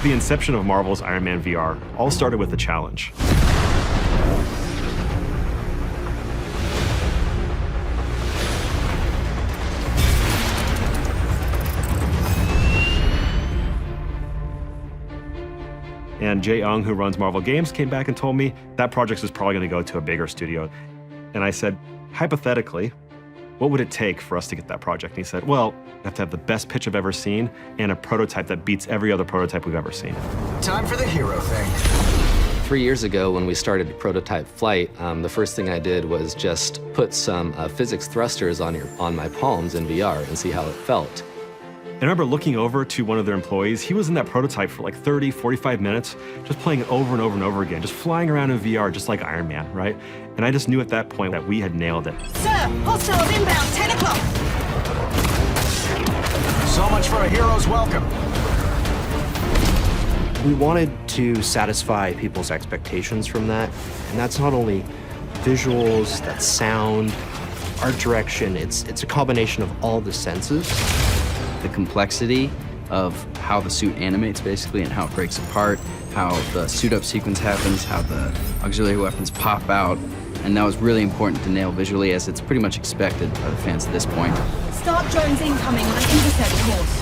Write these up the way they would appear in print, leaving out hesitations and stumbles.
The inception of Marvel's Iron Man VR all started with a challenge. And Jae Young, who runs Marvel Games, came back and told me that project is probably going to go to a bigger studio. And I said, hypothetically, what would it take for us to get that project? And he said, well, you have to have the best pitch I've ever seen and a prototype that beats every other prototype we've ever seen. Time for the hero thing. 3 years ago, when we started prototype flight, the first thing I did was just put some physics thrusters on my palms in VR and see how it felt. I remember looking over to one of their employees. He was in that prototype for like 30, 45 minutes, just playing it over and over and over again, just flying around in VR, just like Iron Man, right? And I just knew at that point that we had nailed it. Sir, hostiles inbound, 10 o'clock. So much for a hero's welcome. We wanted to satisfy people's expectations from that, and that's not only visuals, that's sound, art direction, it's a combination of all the senses. The complexity of how the suit animates, basically, and how it breaks apart, how the suit-up sequence happens, how the auxiliary weapons pop out, and that was really important to nail visually, as it's pretty much expected by the fans at this point. Start drones incoming on an intercept course.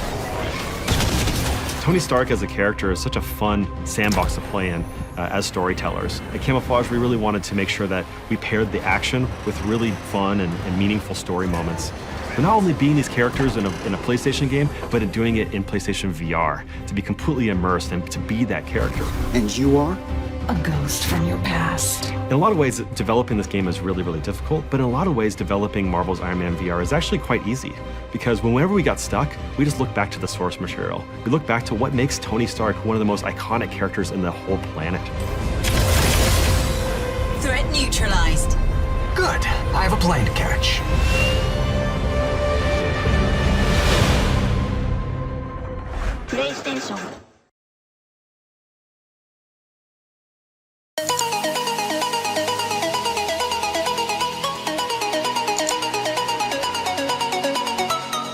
Tony Stark as a character is such a fun sandbox to play in as storytellers. At Camouflage, we really wanted to make sure that we paired the action with really fun and meaningful story moments. We're not only being these characters in a PlayStation game, but in doing it in PlayStation VR, to be completely immersed and to be that character. And you are? A ghost from your past. In a lot of ways, developing this game is really, really difficult, but in a lot of ways, developing Marvel's Iron Man VR is actually quite easy, because whenever we got stuck, we just look back to the source material. We look back to what makes Tony Stark one of the most iconic characters in the whole planet. Threat neutralized. Good. I have a plane to catch. PlayStation